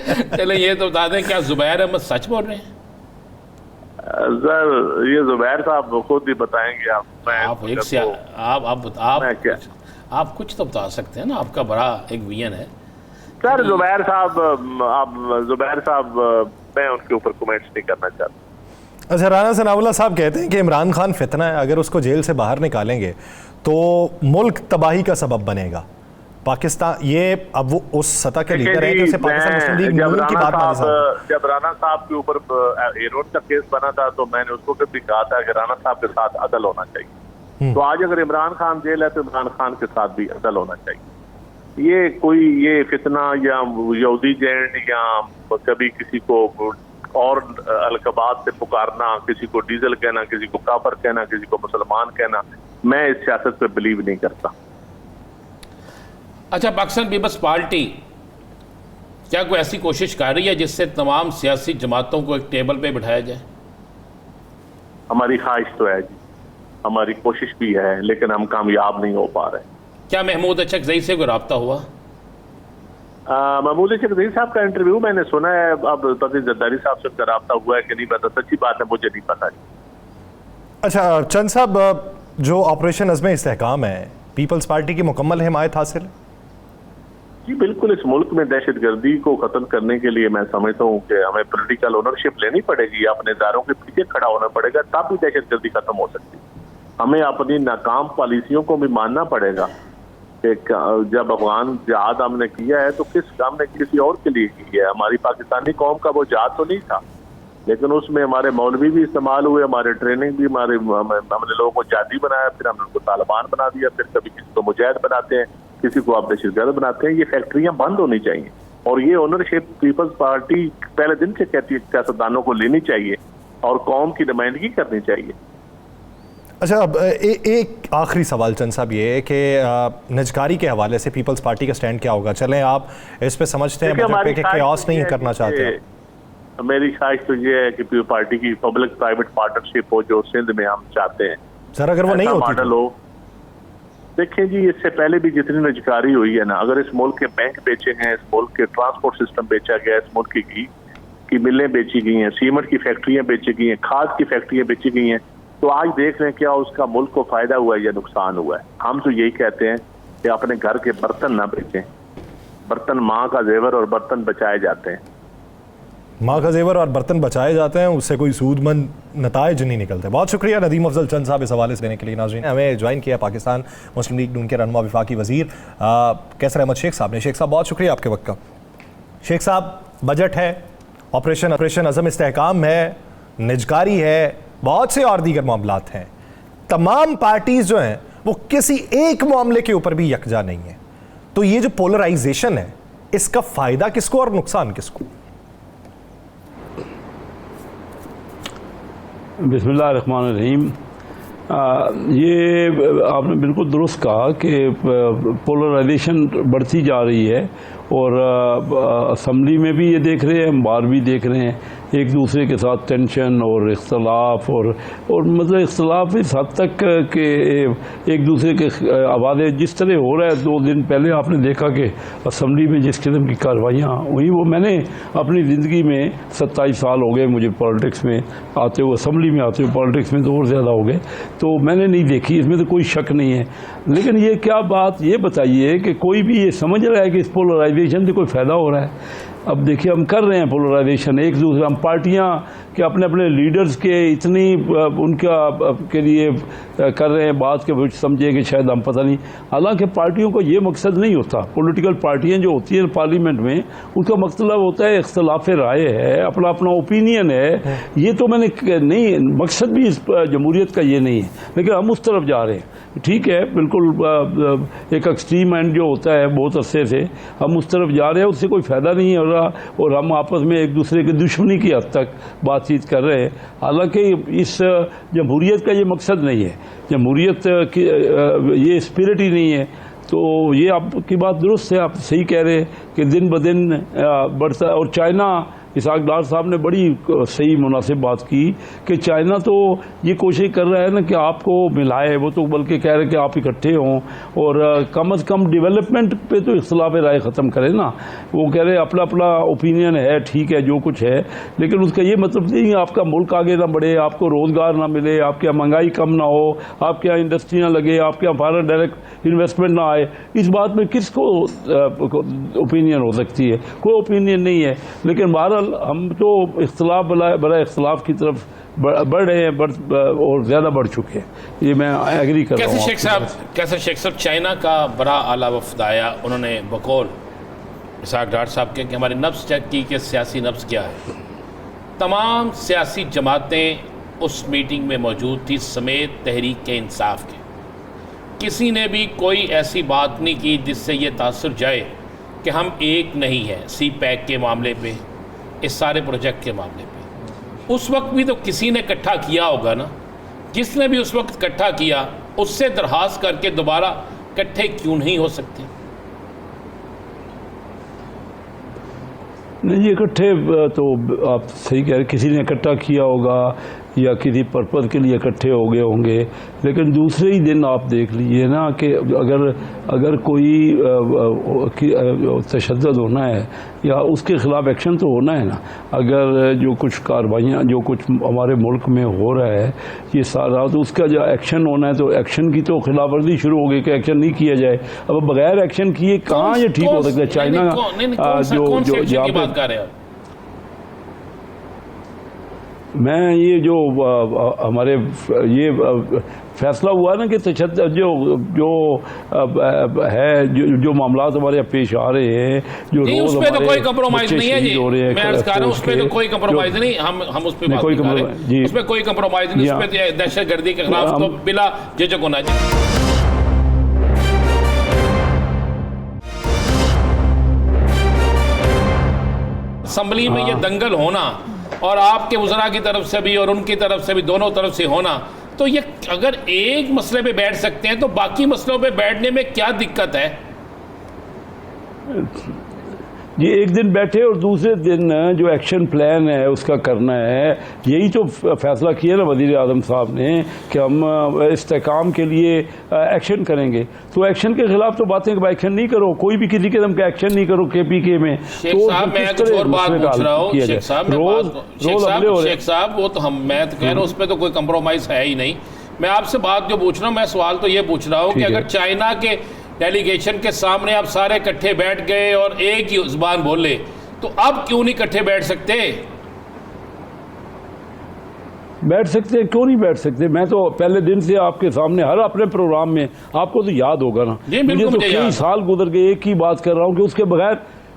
चले ये तो बता दें, क्या जुबैर अहमद सच बोल रहे हैं? सर ये जुबैर साहब खुद ही बताएंगे। आप कुछ तो बता सकते हैं ना, आपका बड़ा एक विजन है। सर जुबैर साहब मैं उनके ऊपर कमेंट्स नहीं करना चाहता। अच्छा, राना सनाउल्लाह साहब कहते हैं कि इमरान खान फितना है, अगर उसको जेल से बाहर निकालेंगे तो मुल्क तबाही का सबब बनेगा। पाकिस्तान ये अब वो उस सतह के लीडर हैं जैसे पाकिस्तान मुस्लिम लीग नून की बात मानी साहब। जब राना साहब के ऊपर एरोड का केस बना था तो मैंने उसको भी कहा था कि राना साहब के साथ अदल होना चाहिए। तो आज अगर इमरान खान जेल है तो इमरान खान के साथ भी अदल होना चाहिए। ये कोई ये फितना या यहूदी जेंट या कभी किसी को और अलकबात से पुकारना, किसी को डीजल कहना, किसी को काफर कहना, किसी को मुसलमान कहना, मैं इस सियासत पे बिलीव नहीं करता। अच्छा, पाकिस्तान पीपल्स पार्टी क्या कोई ऐसी कोशिश कर रही है जिससे तमाम सियासी जमातों को एक टेबल पे बिठाया जाए? हमारी ख्वाहिश तो है जी, हमारी कोशिश भी है, लेकिन हम कामयाब नहीं हो पा रहे। क्या महमूद अचकज़ई से कोई रब्ता हुआ? महमूद अचकज़ई साहब का इंटरव्यू मैंने सुना है, अब पति जरदारी साहब से उनका रब्ता हुआ है कि नहीं पता, सच्ची बात है मुझे नहीं पता। अच्छा चंद साहब, जो ऑपरेशन अज़्म इस्तेहकाम है, पीपल्स पार्टी की मुकम्मल हिमायत हासिल? जी बिल्कुल। इस मुल्क में दहशतगर्दी को खत्म करने के लिए मैं समझता हूँ कि हमें पॉलिटिकल ओनरशिप लेनी पड़ेगी, अपने इदारों के पीछे खड़ा होना पड़ेगा, तब भी दहशतगर्दी खत्म हो सकती है। हमें अपनी नाकाम पॉलिसियों को भी मानना पड़ेगा कि जब अफगान जहाद हमने किया है तो हमने किसी और के लिए की है। हमारी पाकिस्तानी कौम का वो जहाद तो नहीं था, लेकिन उसमें हमारे मौलवी भी इस्तेमाल हुए, हमारे ट्रेनिंग भी, हमने लोगों को जादी बनाया, फिर हमने उनको तालिबान बना दिया, फिर कभी किसी को मुजाहिद बनाते हैं, किसी को आप दहशतगर्द बनाते हैं। ये फैक्ट्रियां बंद होनी चाहिए और ये ओनरशिप पीपल्स पार्टी पहले दिन से कहती है सियासतदानों को लेनी चाहिए और कौम की नुमाइंदगी करनी चाहिए। अच्छा, अब एक आखिरी सवाल चंद साहब ये है कि निजकारी के हवाले से पीपल्स पार्टी का स्टैंड क्या होगा? चलें आप इस पे समझते हैं कि क्यास नहीं करना चाहते। मेरी ख्वाहिश तो ये है कि पार्टी की पब्लिक प्राइवेट पार्टनरशिप हो जो सिंध में हम चाहते हैं। सर अगर वो नहीं होती तो देखें जी, इससे पहले भी जितनी निजकारी हुई है ना, अगर इस मुल्क के बैंक बेचे हैं, इस मुल्क के ट्रांसपोर्ट सिस्टम बेचा गया, इस मुल्क की मिलें बेची गई हैं, सीमेंट की फैक्ट्रियां बेची गई हैं, खाद की फैक्ट्रियां बेची गई हैं, तो आज देख रहे हैं क्या उसका मुल्क को फायदा हुआ है या नुकसान हुआ है। हम तो यही कहते हैं कि अपने घर के बर्तन ना बेचें। बर्तन माँ का जेवर और बर्तन बचाए जाते हैं। माँ का जेवर और बर्तन बचाए जाते हैं, उससे कोई सूदमंद नताइज नहीं निकलते। बहुत शुक्रिया नदीम अफजल चंद साहब इस हवाले से देने के लिए। नाज़रीन, हमें ज्वाइन किया पाकिस्तान मुस्लिम लीग नून के रहनुमा वफाकी वज़ीर कैसर अहमद शेख साहब ने। शेख साहब बहुत शुक्रिया आपके वक्त का। शेख साहब, बजट है, ऑपरेशन अज़म इस्तेहकाम है, निजकारी है, बहुत से और दीगर मामलात हैं। तमाम पार्टीज जो हैं वो किसी एक मामले के ऊपर भी यकजा नहीं है। तो ये जो पोलराइजेशन है, इसका फायदा किसको और नुकसान किसको? बिस्मिल्लाहिर्रहमानिर्रहीम। ये आपने बिल्कुल दुरुस्त कहा कि पोलराइजेशन बढ़ती जा रही है और असम्बली में भी ये देख रहे हैं, हम बाहर भी देख रहे हैं, एक दूसरे के साथ टेंशन और इख्तलाफ और मतलब इख्तलाफ इस हद तक कि एक दूसरे के आवाज़ें जिस तरह हो रहा है। 2 दिन पहले आपने देखा कि असम्बली में जिस किस्म की कार्रवाइयाँ हुई, वो मैंने अपनी ज़िंदगी में 27 साल हो गए मुझे पॉलिटिक्स में आते हुए, असम्बली में आते हुए, पॉलिटिक्स में तो और ज़्यादा हो गए, तो मैंने नहीं देखी, इसमें तो कोई शक नहीं है। लेकिन ये क्या बात ये बताइए कि कोई भी ये समझ रहा है कि इस पोलराइजेशन से कोई फ़ायदा हो रहा है? अब देखिए, हम कर रहे हैं पोलराइजेशन, एक दूसरे, हम पार्टियां कि अपने अपने लीडर्स के इतनी उनका के लिए कर रहे हैं बात के समझे कि शायद हम पता नहीं। हालांकि पार्टियों को ये मकसद नहीं होता। पॉलिटिकल पार्टियां जो होती हैं पार्लियामेंट में, उनका मतलब होता है इख्तलाफ राय है, अपना अपना ओपिनियन है। ये तो मैंने नहीं, मकसद भी इस जमहूरियत का ये नहीं है, लेकिन हम उस तरफ जा रहे हैं। ठीक है, बिल्कुल एक एक्सट्रीम एंड जो होता है बहुत अरसे से हम उस तरफ जा रहे हैं, उससे कोई फ़ायदा नहीं हो रहा और हम आपस में एक दूसरे की दुश्मनी की हद तक बातचीत कर रहे हैं। हालांकि इस जमहूरियत का ये मकसद नहीं है, जमहूरियत की ये स्पिरिट ही नहीं है। तो ये आपकी बात दुरुस्त है, आप सही कह रहे हैं कि दिन ब दिन बढ़ता। और चाइना, इसहाक डार साहब ने बड़ी सही मुनासिब बात की कि चाइना तो ये कोशिश कर रहा है ना कि आपको मिलाए, वो तो बल्कि कह रहे हैं कि आप इकट्ठे हों और कम से कम डेवलपमेंट पे तो इख्तलाफ राय ख़त्म करें ना। वो कह रहे हैं अपना अपना ओपिनियन है, ठीक है जो कुछ है, लेकिन उसका ये मतलब नहीं है आपका मुल्क आगे ना बढ़े, आपको रोज़गार ना मिले, आपके यहाँ महंगाई कम ना हो, आपके यहाँ इंडस्ट्री ना लगे, आपके यहाँ फॉरेन डायरेक्ट इन्वेस्टमेंट ना आए। इस बात में किसको ओपिनियन हो सकती है? कोई ओपिनियन नहीं है। लेकिन बहरहाल हम तो इख्तलाफ बड़ा इख्तलाफ की तरफ बढ़ रहे हैं और ज़्यादा बढ़ चुके हैं। ये मैं एग्री कर रहा हूँ। कैसे शेख साहब, चाइना का बड़ा आला वफ्द आया, उन्होंने बकौल इसहाक डार साहब के कि हमारी नफ्स चेक की कि सियासी नफ्स क्या है। तमाम सियासी जमातें उस मीटिंग में मौजूद थी समेत तहरीक इंसाफ के। किसी ने भी कोई ऐसी बात नहीं की जिससे ये तासुर जाए कि हम एक नहीं हैं सी पैक के मामले पे, इस सारे प्रोजेक्ट के मामले पे। उस वक्त भी तो किसी ने इकट्ठा किया होगा ना। जिसने भी उस वक्त इकट्ठा किया उससे दरखास्त करके दोबारा इकट्ठे क्यों नहीं हो सकते? नहीं, इकट्ठे तो आप सही कह रहे, किसी ने इकट्ठा किया होगा या किसी पर्पज़ के लिए इकट्ठे हो गए होंगे। लेकिन दूसरे ही दिन आप देख लीजिए ना कि अगर कोई तशद्दुद होना है या उसके ख़िलाफ़ एक्शन तो होना है ना। अगर जो कुछ कार्रवाइयाँ जो कुछ हमारे मुल्क में हो रहा है ये सारा, तो उसका जो एक्शन होना है तो एक्शन की तो खिलाफ वर्जी शुरू हो गई कि एक्शन नहीं किया जाए। अब बगैर एक्शन किए कहाँ ये ठीक हो सकता है? चाइना जो यहाँ पर मैं ये जो हमारे ये फैसला हुआ ना कि तशद्दुद जो है जो मामलात हमारे पेश आ रहे हैं, जो रोज उस पे तो कोई कंप्रोमाइज नहीं है जी। मैं अर्ज कर रहा हूं उस पे तो कोई कंप्रोमाइज नहीं। हम उस पे बात नहीं कर रहे, उस पे कोई कंप्रोमाइज नहीं। उस पे दहशतगर्दी के खिलाफ तो बिला झिझक होना चाहिए। असम्बली में ये दंगल होना और आपके वज़रा की तरफ से भी और उनकी तरफ से भी, दोनों तरफ से होना, तो ये अगर एक मसले पे बैठ सकते हैं तो बाकी मसलों पे बैठने में क्या दिक्कत है? ये एक दिन बैठे और दूसरे दिन जो एक्शन प्लान है उसका करना है। यही तो फैसला किया ना वज़ीर आज़म साहब ने कि हम इस्तेहकाम के लिए एक्शन करेंगे। तो एक्शन के खिलाफ तो बातें कि एक्शन नहीं करो, कोई भी किसी किस्म का एक्शन नहीं करो KPK में। शेख साहब मैं कुछ और बात पूछ रहा हूँ। शेख साहब वो तो मैं तो कह रहा हूँ उस पर तो कोई कंप्रोमाइज़ है ही नहीं। मैं आपसे बात जो पूछ रहा हूँ, मैं सवाल तो ये पूछ रहा हूँ कि अगर चाइना के डेलीगेशन के सामने आप सारे इकट्ठे बैठ गए और एक ही जुबान बोले, तो अब क्यों नहीं इकट्ठे बैठ सकते? बैठ सकते हैं, क्यों नहीं बैठ सकते? मैं तो पहले दिन से आपके सामने हर अपने प्रोग्राम में, आपको तो याद होगा ना, जी, बिल्कुल मुझे तो मुझे कई याद। साल गुजर गए, एक ही बात कर रहा हूँ कि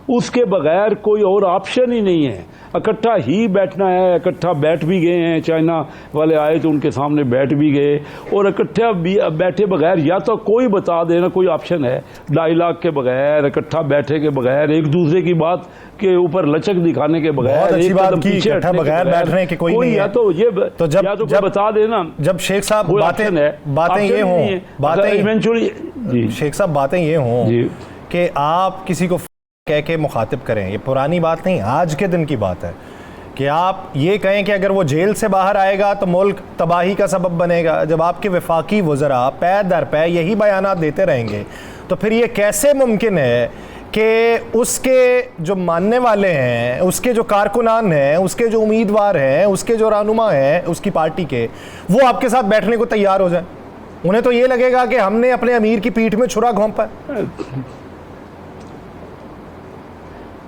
उसके बगैर कोई और ऑप्शन ही नहीं है। इकट्ठा ही बैठना है, इकट्ठा बैठ भी गए हैं, चाइना वाले आए तो उनके सामने बैठ भी गए, और इकट्ठा बैठे बगैर या तो कोई बता देना कोई ऑप्शन है, डायलॉग के बगैर, इकट्ठा बैठे के बगैर, एक दूसरे की बात के ऊपर लचक दिखाने के बगैर, बहुत अच्छी एक बात कदम की, पीछे इकट्ठा हटने के बगैर बगैर, बैठने के कोई नहीं या है। तो ये तो जब या तो जब बता देना जब शेख साहब कोई बातें option है, ये option हों, नहीं है। बातें इवेंचुअली जी शेख साहब बातें ये हों जी कि आप किसी को कह के मुखातिब करें, ये पुरानी बात नहीं, आज के दिन की बात है कि आप ये कहें कि अगर वो जेल से बाहर आएगा तो मुल्क तबाही का सबब बनेगा। जब आपके वफाकी वज़रा पै दर पै यही बयानात देते रहेंगे तो फिर ये कैसे मुमकिन है कि उसके जो मानने वाले हैं, उसके जो कारकुनान हैं, उसके जो उम्मीदवार हैं, उसके जो रहनुमा हैं उसकी पार्टी के, वो आपके साथ बैठने को तैयार हो जाए? उन्हें तो ये लगेगा कि हमने अपने अमीर की पीठ में छुरा घोंपा है।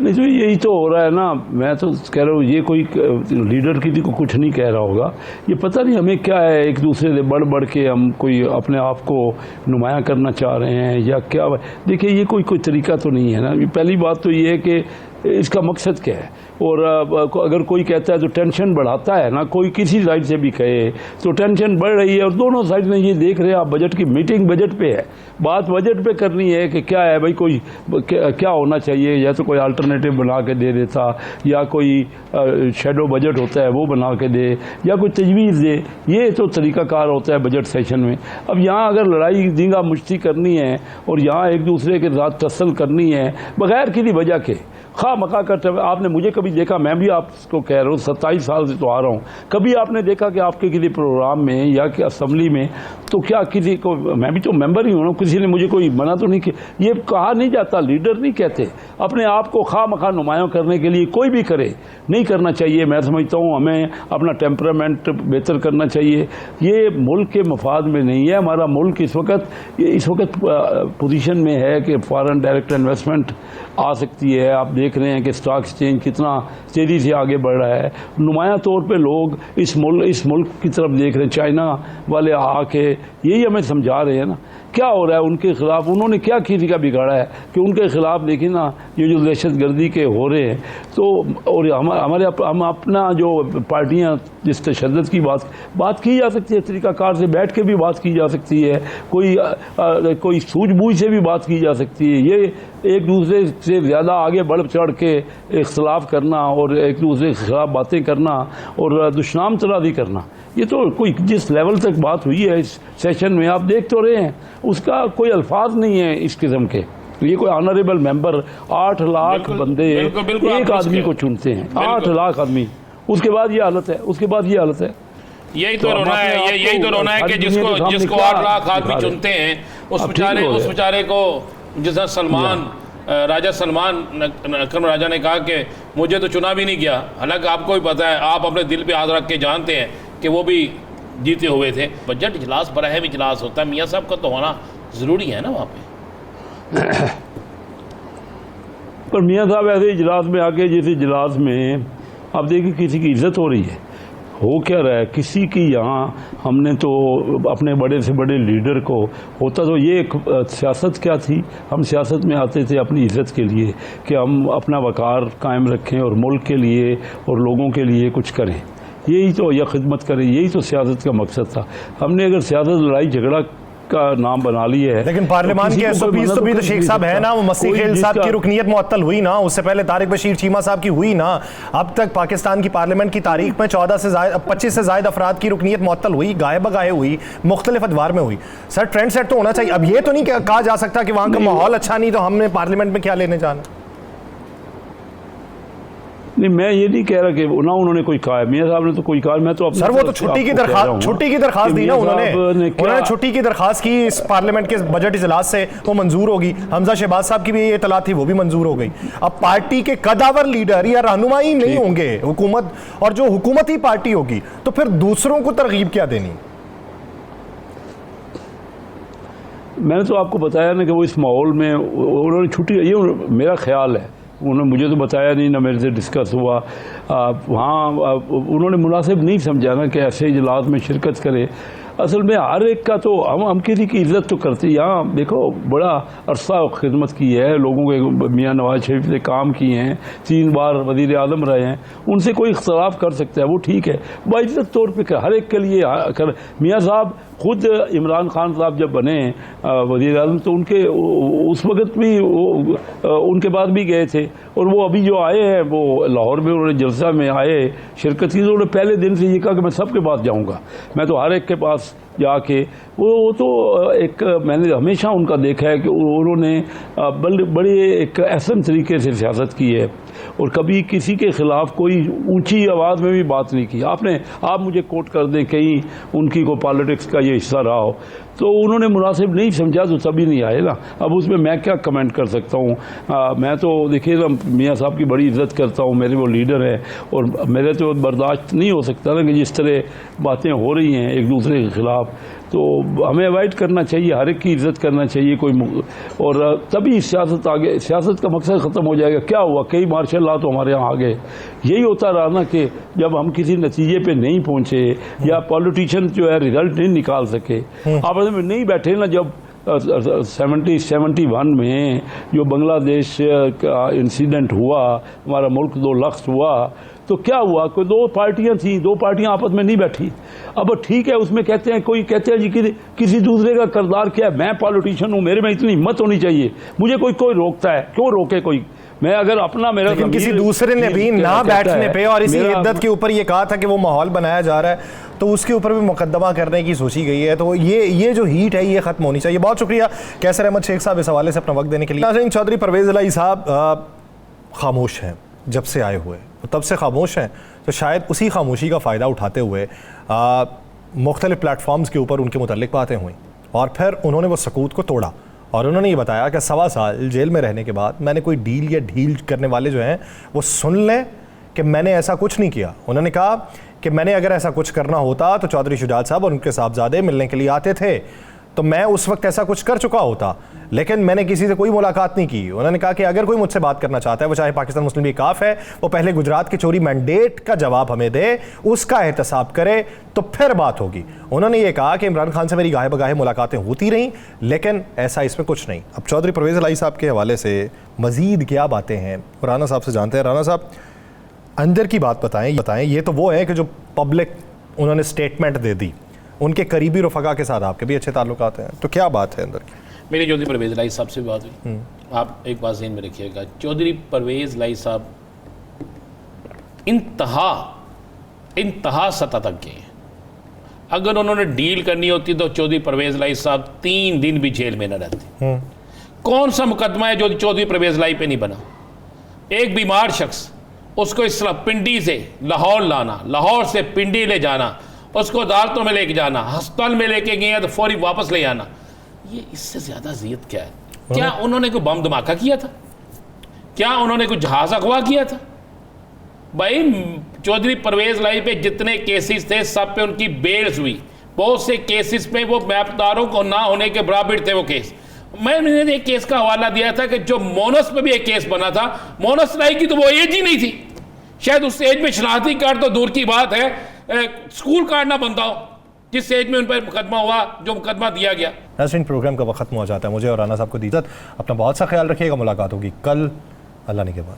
नहीं तो यही तो हो रहा है ना। मैं तो कह रहा हूँ ये कोई लीडर किसी को कुछ नहीं कह रहा होगा, ये पता नहीं हमें क्या है, एक दूसरे से बढ़ बढ़ के हम कोई अपने आप को नुमाया करना चाह रहे हैं या क्या। देखिए ये कोई तरीका तो नहीं है ना। पहली बात तो ये है कि इसका मकसद क्या है, और अगर कोई कहता है तो टेंशन बढ़ाता है ना, कोई किसी साइड से भी कहे तो टेंशन बढ़ रही है, और दोनों साइड में ये देख रहे हैं आप, बजट की मीटिंग बजट पे है, बात बजट पे करनी है कि क्या है भाई, कोई क्या होना चाहिए, या तो कोई अल्टरनेटिव बना के दे देता, या कोई शेडो बजट होता है वो बना के दे, या कोई तजवीज़ दे, ये तो तरीक़ाकार होता है बजट सेशन में। अब यहाँ अगर लड़ाई दींगा मुश्ती करनी है और यहाँ एक दूसरे के साथ टसल करनी है बग़ैर किसी वजह के, खा मका करते हुए, आपने मुझे कभी देखा, मैं भी आपको कह रहा हूँ 27 साल से तो आ रहा हूँ, कभी आपने देखा कि आपके किसी प्रोग्राम में या कि असम्बली में तो क्या किसी को, मैं भी तो मेंबर ही हूँ ना, किसी ने मुझे कोई मना तो नहीं किया? ये कहा नहीं जाता, लीडर नहीं कहते। अपने आप को खा मखा नुमाया करने के लिए कोई भी करे, नहीं करना चाहिए। मैं समझता हूँ हमें अपना टेम्परामेंट बेहतर करना चाहिए। ये मुल्क के मफाद में नहीं है। हमारा मुल्क इस वक्त पोजीशन में है कि फॉरेन डायरेक्ट इन्वेस्टमेंट आ सकती है। आप देख रहे हैं कि स्टॉक एक्सचेंज कितना तेज़ी से आगे बढ़ रहा है। नुमाया तौर पे लोग इस मुल्क की तरफ देख रहे हैं। चाइना वाले आके यही हमें समझा रहे हैं ना क्या हो रहा है उनके खिलाफ, उन्होंने क्या किसी का बिगाड़ा है कि उनके खिलाफ देखिए ना ये जो दहशतगर्दी के हो रहे हैं। तो और हम अपना जो पार्टियां जिस तशद्दुद की बात की जा सकती है, तरीक़ाकार से बैठ के भी बात की जा सकती है, कोई सूझबूझ से भी बात की जा सकती है। ये एक दूसरे से ज़्यादा आगे बढ़ चढ़ के इख्तलाफ करना और एक दूसरे के खिलाफ बातें करना और दुश्मन तराजी करना, ये तो कोई जिस लेवल तक बात हुई है इस सेशन में आप देख तो रहे हैं, उसका कोई अल्फाज नहीं है इस किस्म के। ये कोई ऑनरेबल मेंबर 8 लाख बंदे एक आदमी को चुनते हैं, 8 लाख आदमी, उसके बाद ये हालत है, उसके बाद ये हालत है। यही तो रोना है, यही तो रोना है कि जिसको 8 लाख आदमी चुनते हैं उस बेचारे को, जिस सलमान राजा सलमान अकरम राजा ने कहा कि मुझे तो चुना भी नहीं गया। हालांकि आपको भी पता है, आप अपने दिल पे हाथ रख के जानते हैं कि वो भी जीते हुए थे। बजट इजलास बड़ा अहम इजलास होता है, मियाँ साहब का तो होना ज़रूरी है ना वहाँ पे। पर मियाँ साहब ऐसे इजलास में आके, जिस इजलास में आप देखिए किसी की इज्जत हो रही है, हो क्या रहा है किसी की। यहाँ हमने तो अपने बड़े से बड़े लीडर को होता तो ये एक सियासत क्या थी, हम सियासत में आते थे अपनी इज़्ज़त के लिए कि हम अपना वक़ार कायम रखें और मुल्क के लिए और लोगों के लिए कुछ करें, यही तो, या खिदमत करें, यही तो सियासत का मकसद था। हमने अगर सियासत लड़ाई झगड़ा का नाम बना लिया है, लेकिन पार्लियामान के एसओपीज़ तो भी तो शेख साहब है ना, वो मसी खेल साहब की रुकनीत मुअत्तल हुई ना, उससे पहले तारिक बशीर चीमा साहब की हुई ना। अब तक पाकिस्तान की पार्लियामेंट की तारीख में 25 से ज़ायद अफराद की रुकनीत मुअत्तल हुई, गाये बगाए हुई, मुख्तलिफ अदवार में हुई। सर ट्रेंड सेट तो होना चाहिए। अब ये तो नहीं कहा जा सकता कि वहाँ का माहौल अच्छा नहीं तो हमने पार्लियामेंट में क्या लेने जाना। नहीं, मैं ये नहीं कह रहा कि ना उन्होंने कोई कहा है, मियाँ साहब ने तो कोई कहा। मैं तो सर वो तो छुट्टी की दरखास्त दी ना उन्होंने छुट्टी की दरखास्त की इस पार्लियामेंट के बजट इजलास से, वो मंजूर होगी। हमजा शहबाज साहब की भी ये इतला थी, वो भी मंजूर हो गई। अब पार्टी के कदावर लीडर या रहनुमाई नहीं होंगे हुकूमत, और जो हुकूमती पार्टी होगी तो फिर दूसरों को तरगीब क्या देनी। मैंने तो आपको बताया ना कि वो इस माहौल में उन्होंने छुट्टी, ये मेरा ख्याल है, उन्होंने मुझे तो बताया नहीं, ना मेरे से डिस्कस हुआ। वहाँ उन्होंने मुनासिब नहीं समझा ना कि ऐसे इजलास में शिरकत करे। असल में हर एक का तो हम किसी की इज़्ज़त तो करते हैं। यहाँ देखो बड़ा अरसा खिदमत की है, लोगों के मियाँ नवाज शरीफ ने काम किए हैं, 3 बार वज़ीर आज़म रहे हैं, उनसे कोई इख्तलाफ कर सकता है, वो ठीक है, बाइज़्ज़त तौर पे हर एक के लिए कर। मियाँ साहब खुद इमरान खान साहब जब बने वज़ीर आज़म तो उनके उस वक़्त भी उनके बाद भी गए थे, और वो अभी जो आए हैं वो लाहौर में उन्होंने जलसा में आए शिरकत की, तो उन्होंने पहले दिन से ये कहा कि मैं सबके पास जाऊँगा, मैं तो हर एक के पास जाके वो तो एक मैंने हमेशा उनका देखा है कि उन्होंने बड़े एक एहसन तरीके से सियासत की है, और कभी किसी के ख़िलाफ़ कोई ऊंची आवाज़ में भी बात नहीं की। आप मुझे कोट कर दें कहीं उनकी को पॉलिटिक्स का ये हिस्सा रहा हो, तो उन्होंने मुनासिब नहीं समझा तो तभी नहीं आए ना। अब उसमें मैं क्या कमेंट कर सकता हूँ? मैं तो देखिए ना, मियाँ साहब की बड़ी इज़्ज़त करता हूँ, मेरे वो लीडर हैं, और मेरे तो बर्दाश्त नहीं हो सकता ना कि जिस तरह बातें हो रही हैं एक दूसरे के ख़िलाफ़, तो हमें अवॉइड करना चाहिए, हर एक की इज़्ज़त करना चाहिए और तभी सियासत का मकसद ख़त्म हो जाएगा। क्या हुआ, कई मार्शल लॉ तो हमारे यहाँ आ गए। यही होता रहा ना कि जब हम किसी नतीजे पे नहीं पहुँचे या पॉलिटिशियन जो है रिजल्ट नहीं निकाल सके, आपस में नहीं बैठे ना, जब 71 में जो बांग्लादेश का इंसिडेंट हुआ, हमारा मुल्क 2 लाख हुआ, तो क्या हुआ, कोई 2 पार्टियां थी, 2 पार्टियां आपस में नहीं बैठी। अब ठीक है, उसमें कहते हैं, कोई कहते हैं जी किसी दूसरे का किरदार क्या है, मैं पॉलिटिशियन हूँ, मेरे में इतनी हिम्मत होनी चाहिए, मुझे कोई रोकता है, क्यों रोके कोई? मैं अगर अपना मेरा लेकिन किसी दूसरे ने भी ना बैठने पे और इसी इद्दत के ऊपर ये कहा था कि वो माहौल बनाया जा रहा है, तो उसके ऊपर भी मुकदमा करने की सोची गई है, तो ये जो हीट है ये खत्म होनी चाहिए। बहुत शुक्रिया कैसर अहमद शेख साहब इस हवाले से अपना वक्त देने के लिए। नाज़रीन, चौधरी परवेज़ इलाही साहब खामोश हैं जब से आए हुए, तो तब से खामोश हैं, तो शायद उसी खामोशी का फ़ायदा उठाते हुए मुख्तलिफ प्लेटफॉर्म्स के ऊपर उनके मुतल्लिक बातें हुई और फिर उन्होंने वो सकूत को तोड़ा और उन्होंने ये बताया कि 1.25 साल जेल में रहने के बाद मैंने कोई डील या ढील करने वाले जो हैं वो सुन लें कि मैंने ऐसा कुछ नहीं किया। उन्होंने कहा कि मैंने अगर ऐसा कुछ करना होता तो चौधरी शुजात साहब और उनके साहबजादे मिलने के लिए आते थे, तो मैं उस वक्त ऐसा कुछ कर चुका होता, लेकिन मैंने किसी से कोई मुलाकात नहीं की। उन्होंने कहा कि अगर कोई मुझसे बात करना चाहता है, वो चाहे पाकिस्तान मुस्लिम लीग काफ है, वो पहले गुजरात की चोरी मैंडेट का जवाब हमें दे, उसका एहतसाब करे, तो फिर बात होगी। उन्होंने ये कहा कि इमरान खान से मेरी गाहे बगाहे मुलाकातें होती रहीं, लेकिन ऐसा इसमें कुछ नहीं। अब चौधरी परवेज़ इलाही साहब के हवाले से मज़ीद क्या बातें हैं, राना साहब से जानते हैं। राना साहब, अंदर की बात बताएं। ये तो वो है कि जो पब्लिक उन्होंने स्टेटमेंट दे दी, उनके करीबी रफ़का के साथ आपके भी अच्छे ताल्लुकात हैं, तो क्या बात है अंदर की? मेरी चौधरी परवेज़ इलाही साहब से बात हुई। आप एक बात ज़हन में रखिएगा, चौधरी परवेज़ इलाही साहब इंतहा सतह तक गए। अगर उन्होंने डील करनी होती तो चौधरी परवेज़ इलाही साहब 3 दिन भी जेल में न रहते। कौन सा मुकदमा है जो चौधरी परवेज़ इलाही पे नहीं बना? एक बीमार शख्स, उसको इस तरह पिंडी से लाहौर लाना, लाहौर से पिंडी ले जाना, उसको अदालतों में लेके जाना, अस्पताल में लेके गए तो फौरी वापस ले आना, ये इससे ज़्यादा अज़ियत क्या है? क्या उन्होंने कोई बम धमाका किया था? क्या उन्होंने कोई जहाज़ अगवा किया था? भाई, चौधरी परवेज़ इलाही पे जितने केसेस थे सब पे उनकी बेल्स हुई। बहुत से केसेस पे वो मैपदारों को ना होने के बराबर थे वो केस। मैंने एक केस का हवाला दिया था कि जो मोनस पे भी एक केस बना था, मोनस इलाही की तो वो एज ही नहीं थी, शायद उस एज में शनाख्ती कार्ड तो दूर की बात है, स्कूल कार्ड ना बनता हो जिस एज में उन पर मुकदमा हुआ, जो मुकदमा दिया गया। नाज़रीन, प्रोग्राम का वक्त खत्म हो जाता है। मुझे और राना साहब को दीजिए, अपना बहुत सा ख्याल रखिएगा। मुलाकात होगी कल अल्लाह ने के बाद।